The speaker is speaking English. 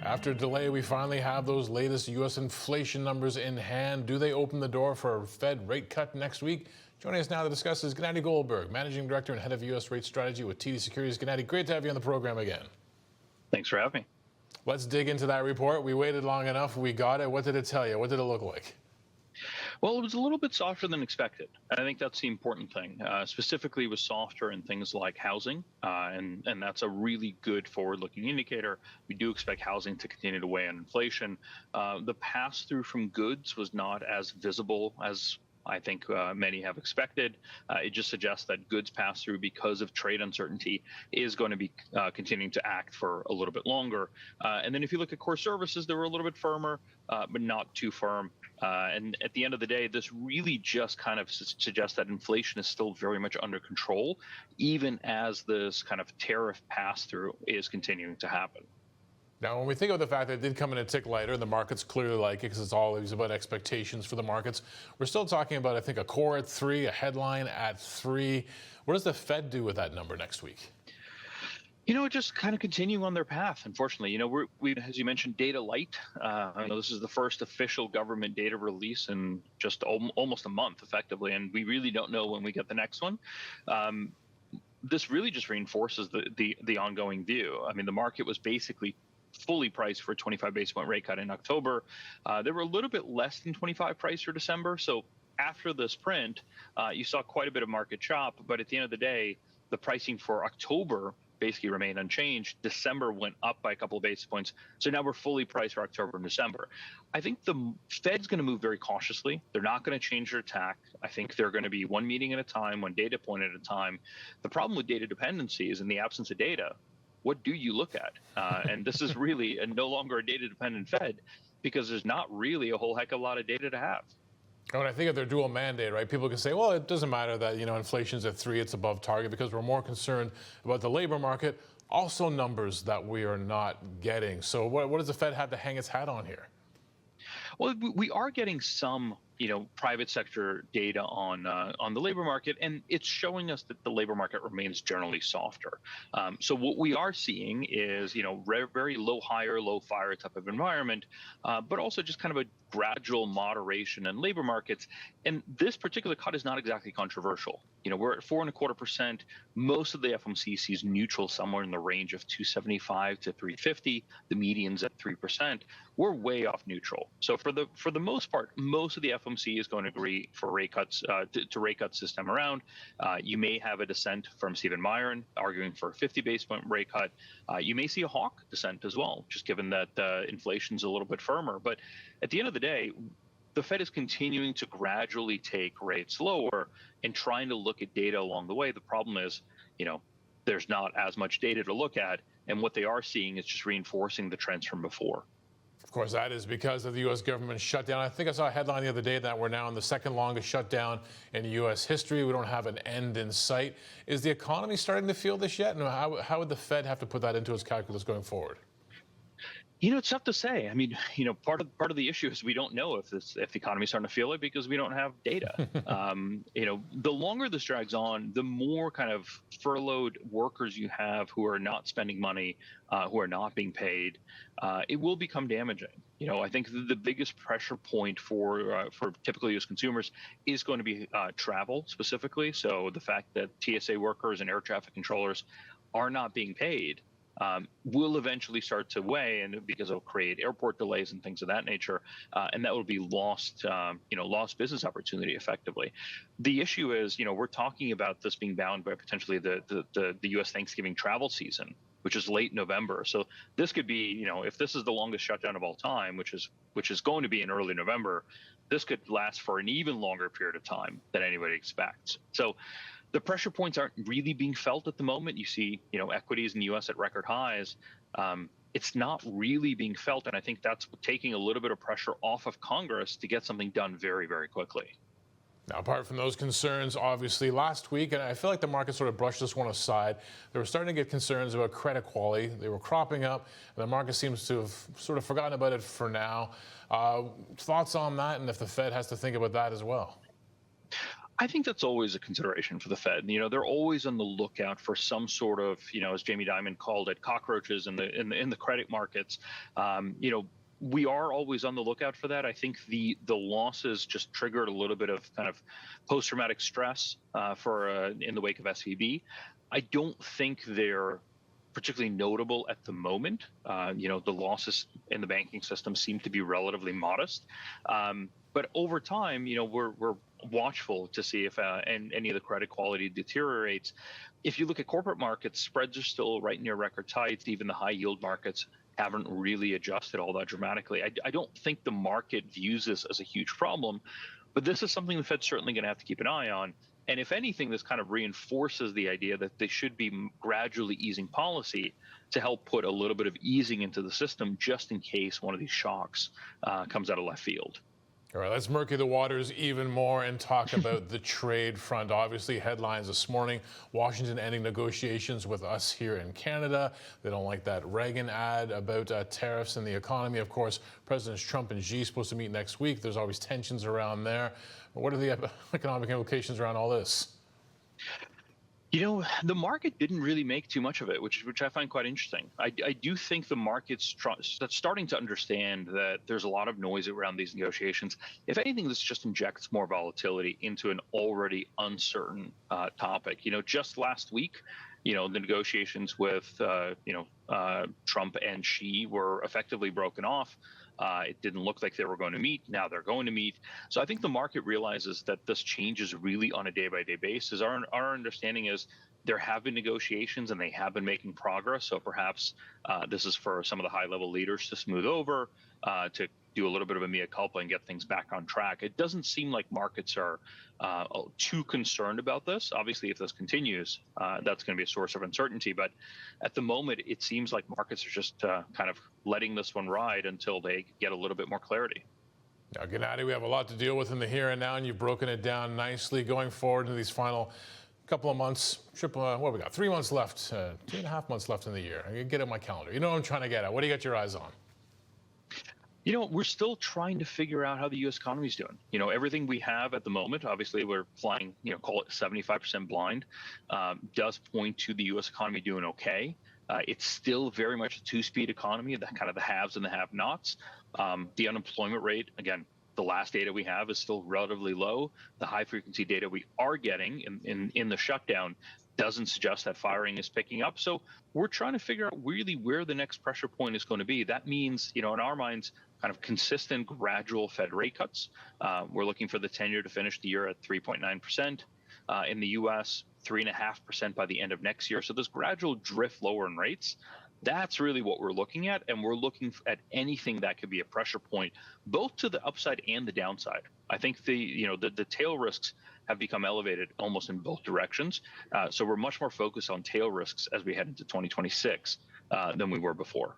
After a delay, we finally have those latest U.S. inflation numbers in hand. Do they open the door for a Fed rate cut next week? Joining us now to discuss is Gennadiy Goldberg, Managing Director and Head of U.S. Rate Strategy with TD Securities. Gennadiy, great to have you on the program again. Thanks for having me. Let's dig into that report. We waited long enough. We got it. What did it tell you? What did it look like? Well, it was a little bit softer than expected. I think that's the important thing. Specifically, it was softer in things like housing, and that's a really good forward-looking indicator. We do expect housing to continue to weigh on inflation. The pass-through from goods was not as visible as I think many have expected. It just suggests that goods pass-through, because of trade uncertainty, is going to be continuing to act for a little bit longer. And then if you look at core services, they were a little bit firmer, but not too firm. And at the end of the day, this really just kind of suggests that inflation is still very much under control, even as this kind of tariff pass-through is continuing to happen. Now, when we think of the fact that it did come in a tick lighter, the markets clearly like it because it's always about expectations for the markets. We're still talking about, I think, a core at 3, a headline at 3. What does the Fed do with that number next week? Just kind of continuing on their path, unfortunately. We as you mentioned, data light. I know this is the first official government data release in just almost a month, effectively, and we really don't know when we get the next one. This really just reinforces the ongoing view. I mean, the market was basically fully priced for a 25 basis point rate cut in October. They were a little bit less than 25 priced for December. So after this print, you saw quite a bit of market chop. But at the end of the day, the pricing for October basically remained unchanged. December went up by a couple of basis points. So now we're fully priced for October and December. I think the Fed's going to move very cautiously. They're not going to change their tack. I think they're going to be one meeting at a time, one data point at a time. The problem with data dependency is in the absence of data, what do you look at? And this is really no longer a data-dependent Fed, because there's not really a whole heck of a lot of data to have. When I think of their dual mandate, right, people can say, well, it doesn't matter that, inflation's at 3, it's above target, because we're more concerned about the labor market, also numbers that we are not getting. So what does the Fed have to hang its hat on here? Well, we are getting some private sector data on the labor market, and it's showing us that the labor market remains generally softer. So what we are seeing is, very low hire, low fire type of environment, but also just kind of a gradual moderation in labor markets. And this particular cut is not exactly controversial. We're at 4.25%. Most of the FOMC sees neutral somewhere in the range of 275 to 350. The median's at 3%. We're way off neutral. So for the most part, most of the FOMC is going to agree for rate cuts to rate cuts this time around. You may have a dissent from Stephen Myron arguing for a 50 basis point rate cut. You may see a hawk dissent as well, just given that inflation's a little bit firmer. But at the end of the day, the Fed is continuing to gradually take rates lower and trying to look at data along the way. The problem is, there's not as much data to look at, and what they are seeing is just reinforcing the trends from before. Of course, that is because of the U.S. government shutdown. I think I saw a headline the other day that we're now in the second longest shutdown in U.S. history. We don't have an end in sight. Is the economy starting to feel this yet? And how would the Fed have to put that into its calculus going forward? It's tough to say. I mean, part of the issue is we don't know if the economy is starting to feel it because we don't have data. The longer this drags on, the more kind of furloughed workers you have who are not spending money, who are not being paid. It will become damaging. I think the biggest pressure point for typical U.S. consumers is going to be travel specifically. So the fact that TSA workers and air traffic controllers are not being paid will eventually start to weigh, and because it'll create airport delays and things of that nature, and that will be lost business opportunity effectively. The issue is, we're talking about this being bound by potentially the U.S. Thanksgiving travel season, which is late November. So this could be, if this is the longest shutdown of all time, which is going to be in early November, this could last for an even longer period of time than anybody expects. So the pressure points aren't really being felt at the moment. You see, equities in the U.S. at record highs. It's not really being felt, and I think that's taking a little bit of pressure off of Congress to get something done very, very quickly. Now, apart from those concerns, obviously, last week, and I feel like the market sort of brushed this one aside, they were starting to get concerns about credit quality. They were cropping up, and the market seems to have sort of forgotten about it for now. Thoughts on that, and if the Fed has to think about that as well? I think that's always a consideration for the Fed. They're always on the lookout for some sort of, as Jamie Dimon called it, cockroaches in the credit markets. We are always on the lookout for that. I think the losses just triggered a little bit of kind of post-traumatic stress in the wake of SVB. I don't think they're particularly notable at the moment. The losses in the banking system seem to be relatively modest. But over time, we're watchful to see if any of the credit quality deteriorates. If you look at corporate markets, spreads are still right near record heights. Even the high yield markets haven't really adjusted all that dramatically. I don't think the market views this as a huge problem, but this is something the Fed's certainly going to have to keep an eye on. And if anything, this kind of reinforces the idea that they should be gradually easing policy to help put a little bit of easing into the system just in case one of these shocks comes out of left field. All right, let's murky the waters even more and talk about the trade front. Obviously, headlines this morning, Washington ending negotiations with us here in Canada. They don't like that Reagan ad about tariffs and the economy. Of course, Presidents Trump and Xi supposed to meet next week. There's always tensions around there. What are the economic implications around all this? The market didn't really make too much of it, which I find quite interesting. I do think the market's starting to understand that there's a lot of noise around these negotiations. If anything, this just injects more volatility into an already uncertain topic. Just last week, the negotiations with Trump and Xi were effectively broken off. It didn't look like they were going to meet. Now they're going to meet. So I think the market realizes that this changes really on a day-by-day basis. Our understanding is there have been negotiations and they have been making progress. So perhaps this is for some of the high-level leaders to smooth over, to do a little bit of a mea culpa and get things back on track. It doesn't seem like markets are too concerned about this. Obviously, if this continues, that's going to be a source of uncertainty. But at the moment, it seems like markets are just kind of letting this one ride until they get a little bit more clarity. Now, Gennadiy, we have a lot to deal with in the here and now, and you've broken it down nicely. Going forward in these final couple of months, what we got? 3 months left, 2.5 months left in the year. I get it on my calendar. You know what I'm trying to get at. What do you got your eyes on? We're still trying to figure out how the U.S. economy is doing. Everything we have at the moment, obviously we're flying, call it 75% blind, does point to the U.S. economy doing okay. It's still very much a two-speed economy, the kind of the haves and the have-nots. The unemployment rate, again, the last data we have is still relatively low. The high-frequency data we are getting in the shutdown doesn't suggest that firing is picking up. So we're trying to figure out really where the next pressure point is going to be. That means, in our minds, kind of consistent, gradual Fed rate cuts. We're looking for the 10-year to finish the year at 3.9%. In the U.S., 3.5% by the end of next year. So this gradual drift lower in rates, that's really what we're looking at. And we're looking at anything that could be a pressure point, both to the upside and the downside. I think the tail risks have become elevated almost in both directions. So we're much more focused on tail risks as we head into 2026 than we were before.